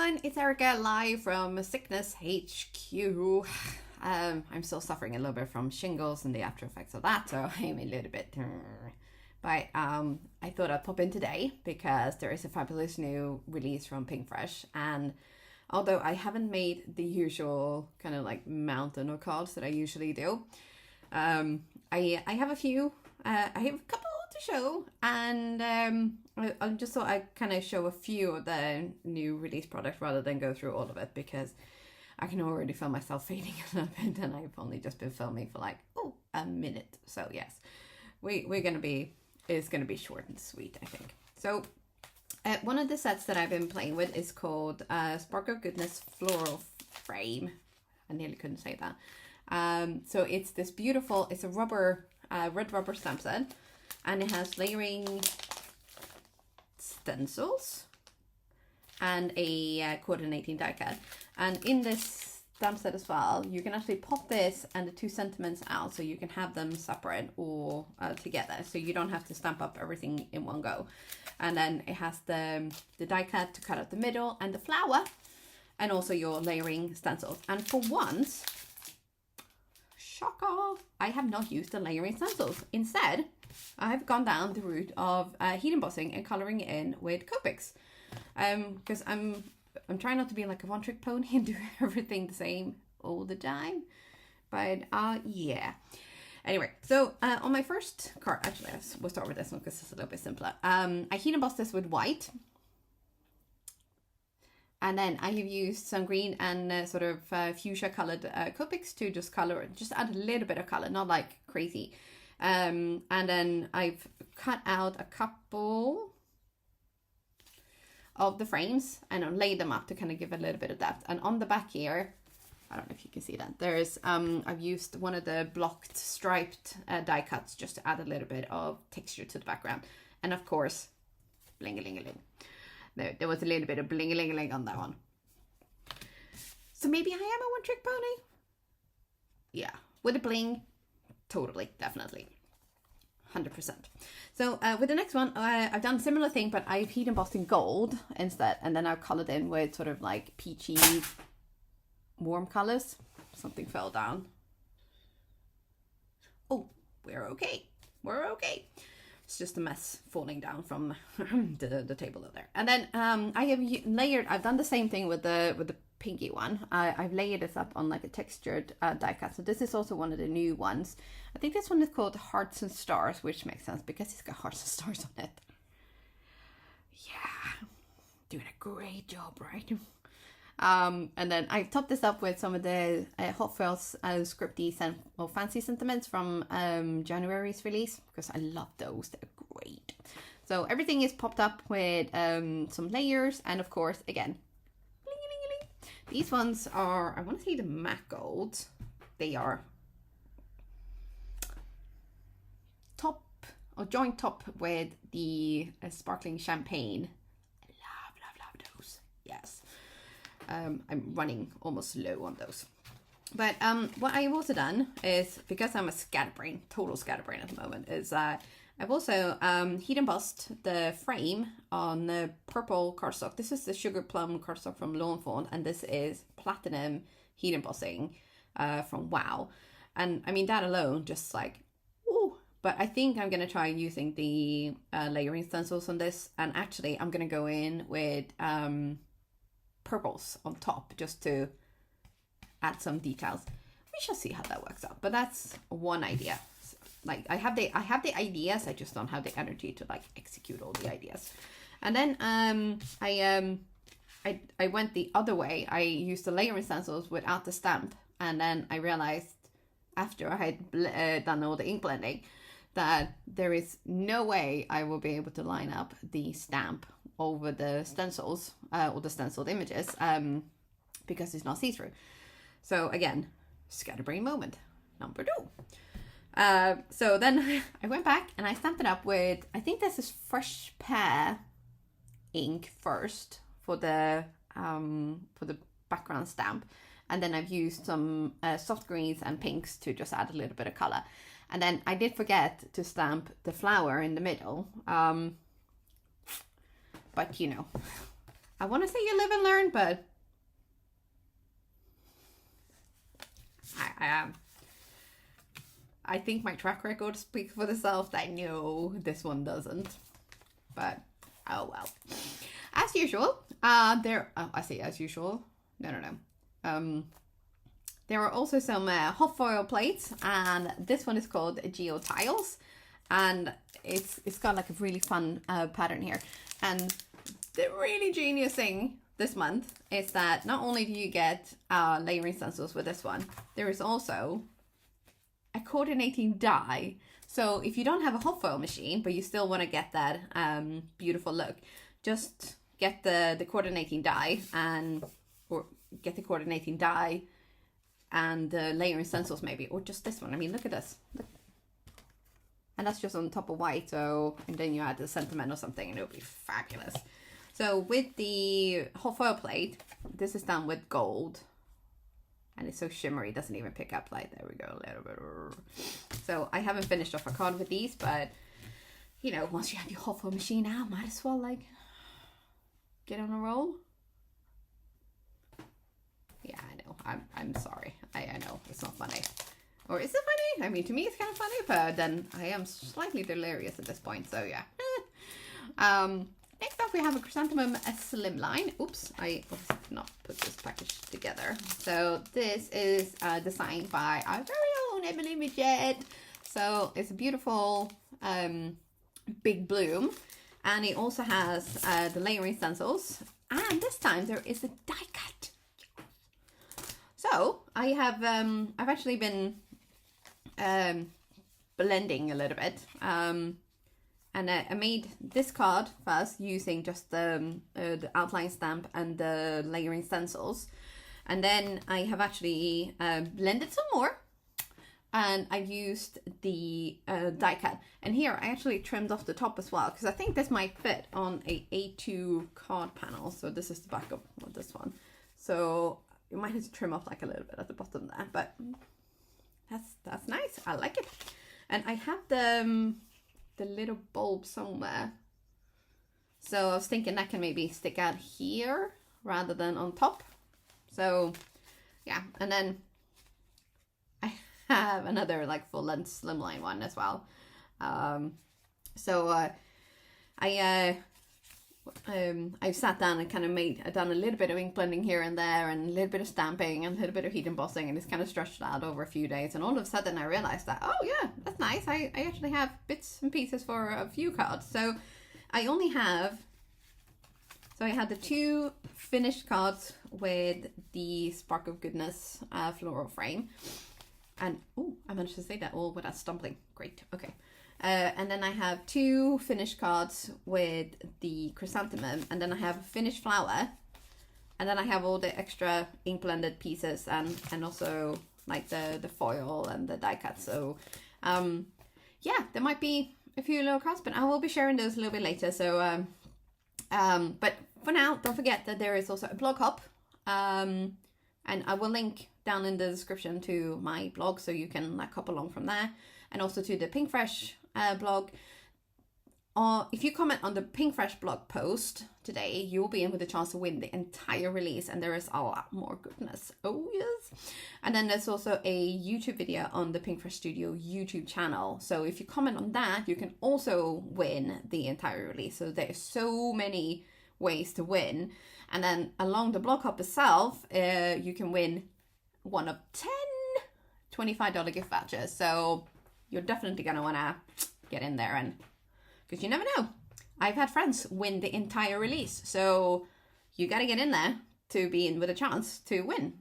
everyone, it's Erica live from Sickness HQ. I'm still suffering a little bit from shingles and the after effects of that, so I'm a little bit... But I thought I'd pop in today because there is a fabulous new release from Pinkfresh, and although I haven't made the usual kind of like mountain of cards that I usually do, I have a few. I have a couple to show, and I just thought I'd kind of show a few of the new release products rather than go through all of it, because I can already feel myself fading a little bit, and I've only just been filming for like a minute. So yes, it's gonna be short and sweet, I think. So one of the sets that I've been playing with is called Spark of Goodness Floral Frame. I nearly couldn't say that. So it's this beautiful, it's a rubber, red rubber stamp set, and it has layering stencils and a coordinating die cut. And in this stamp set as well, you can actually pop this and the two sentiments out, so you can have them separate or together, so you don't have to stamp up everything in one go. And then it has the die cut to cut out the middle and the flower, and also your layering stencils. And for once, shocker, I have not used the layering stencils. Instead, I've gone down the route of heat embossing and coloring it in with Copics, because I'm trying not to be like a one-trick pony and do everything the same all the time. But yeah. Anyway, so on my first card, actually, we'll start with this one because it's a little bit simpler. I heat embossed this with white. And then I have used some green and sort of fuchsia colored Copics to just add a little bit of color, not like crazy. And then I've cut out a couple of the frames and I'll lay them up to kind of give a little bit of depth. And on the back here, I don't know if you can see that, there's I've used one of the blocked striped die cuts just to add a little bit of texture to the background. And of course, bling-a-ling-a-ling. There was a little bit of bling-a-ling-a-ling on that one. So maybe I am a one-trick pony? Yeah, with a bling, totally, definitely. 100%. So with the next one, I've done a similar thing, but I've heat embossed in gold instead, and then I've colored in with sort of like peachy, warm colors. Something fell down. Oh, we're okay. We're okay. It's just a mess falling down from the table over there. And then I have layered. I've done the same thing with the pinky one. I've layered this up on like a textured die cut. So this is also one of the new ones. I think this one is called Hearts and Stars, which makes sense because it's got hearts and stars on it. Yeah, doing a great job, right? And then I topped this up with some of the Hot Foils scripties and fancy sentiments from January's release, because I love those. They're great. So everything is popped up with some layers, and of course, again, these ones are, I want to say the matte gold. They are top or joint top with the sparkling champagne. I love those. Yes. I'm running almost low on those. But what I've also done is, because I'm a scatterbrain, total scatterbrain at the moment, is I've also heat embossed the frame on the purple cardstock. This is the Sugar Plum cardstock from Lawn Fawn, and this is platinum heat embossing from WoW. And I mean, that alone, just like, ooh. But I think I'm going to try using the layering stencils on this, and actually I'm going to go in with purples on top just to add some details. We shall see how that works out, but that's one idea. So, like, I have the ideas, I just don't have the energy to like execute all the ideas. And then I went the other way. I used the layering stencils without the stamp, and then I realized after I had done all the ink blending that there is no way I will be able to line up the stamp over the stencils or the stenciled images because it's not see-through. So again, scatterbrain moment number 2. So then I went back and I stamped it up with, I think this is Fresh Pear ink first for the background stamp, and then I've used some soft greens and pinks to just add a little bit of color. And then I did forget to stamp the flower in the middle. But you know, I want to say you live and learn, but I think my track record speaks for itself. I know this one doesn't, but oh well. As usual, I say as usual. No. There are also some hot foil plates, and this one is called Geo Tiles, and it's got like a really fun pattern here. And the really genius thing this month is that not only do you get layering stencils with this one, there is also a coordinating die. So if you don't have a hot foil machine, but you still want to get that beautiful look, just get the coordinating die and layering stencils maybe, or just this one. I mean, look at this. Look. And that's just on top of white. So, and then you add the sentiment or something and it'll be fabulous. So with the hot foil plate, this is done with gold. And it's so shimmery, it doesn't even pick up light. There we go, a little bit. So I haven't finished off a card with these, but you know, once you have your hot foil machine out, might as well like get on a roll. Yeah, I know. I'm sorry. I know it's not funny. Or is it funny? I mean, to me it's kind of funny, but then I am slightly delirious at this point. So yeah. Next up we have a Chrysanthemum Slimline. Oops, I obviously did not put this package together. So this is designed by our very own Emily Midget. So it's a beautiful big bloom. And it also has the layering stencils. And this time there is a die cut. So I have I've actually been blending a little bit. And I made this card first using just the outline stamp and the layering stencils. And then I have actually blended some more. And I used the die cut. And here I actually trimmed off the top as well, because I think this might fit on a A2 card panel. So this is the back of this one. So you might have to trim off like a little bit at the bottom there. But that's nice. I like it. And I have the little bulb somewhere. So I was thinking that can maybe stick out here rather than on top. So yeah, and then I have another like full length slimline one as well. I've sat down and kind of done a little bit of ink blending here and there, and a little bit of stamping and a little bit of heat embossing, and it's kind of stretched out over a few days. And all of a sudden I realized that, oh yeah, that's nice. I actually have bits and pieces for a few cards. So I had the 2 finished cards with the Spark of Goodness floral frame. And I managed to say that all without stumbling. Great. Okay. And then I have 2 finished cards with the Chrysanthemum, and then I have a finished flower, and then I have all the extra ink blended pieces and also like the foil and the die cut. So yeah, there might be a few little cards, but I will be sharing those a little bit later. So but for now, don't forget that there is also a blog hop, and I will link down in the description to my blog, so you can like hop along from there, and also to the Pinkfresh blog. If you comment on the Pinkfresh blog post today, you will be in with a chance to win the entire release, and there is a lot more goodness. Oh yes. And then there's also a YouTube video on the Pinkfresh Studio YouTube channel. So if you comment on that, you can also win the entire release. So there's so many ways to win. And then along the blog hop itself, you can win one of 10 $25 gift vouchers. So you're definitely going to want to get in there, and because you never know. I've had friends win the entire release. So you got to get in there to be in with a chance to win.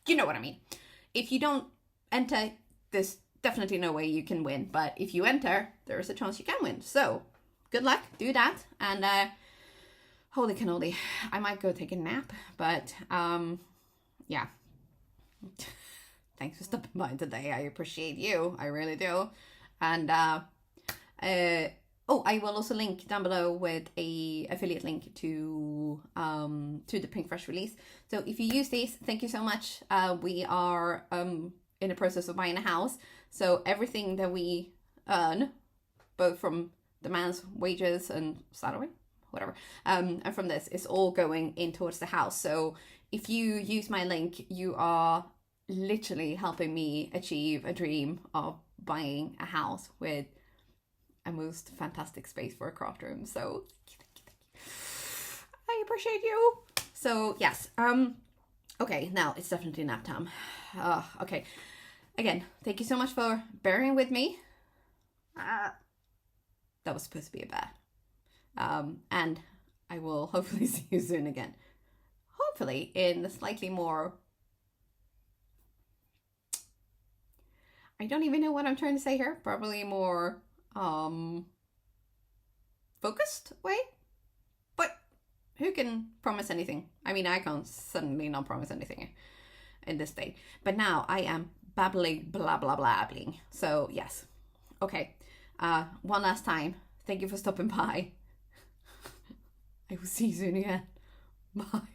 You know what I mean. If you don't enter, there's definitely no way you can win. But if you enter, there is a chance you can win. So good luck. Do that. And holy cannoli, I might go take a nap. But yeah. Thanks for stopping by today. I appreciate you. I really do. And I will also link down below with a affiliate link to the Pinkfresh release. So if you use these, thank you so much. We are in the process of buying a house. So everything that we earn, both from the man's wages and salary, whatever. And from this, it's all going in towards the house. So if you use my link, you are literally helping me achieve a dream of buying a house with a most fantastic space for a craft room. So I appreciate you. So yes, okay, now it's definitely nap time. Okay, again, thank you so much for bearing with me. That was supposed to be a bear. And I will hopefully see you soon again. Hopefully in a slightly more... I don't even know what I'm trying to say here. Probably more focused way. But who can promise anything? I mean, I can't suddenly not promise anything in this day. But now I am babbling, blah, blah, blabbling. So yes. Okay. One last time. Thank you for stopping by. I will see you soon again. Bye.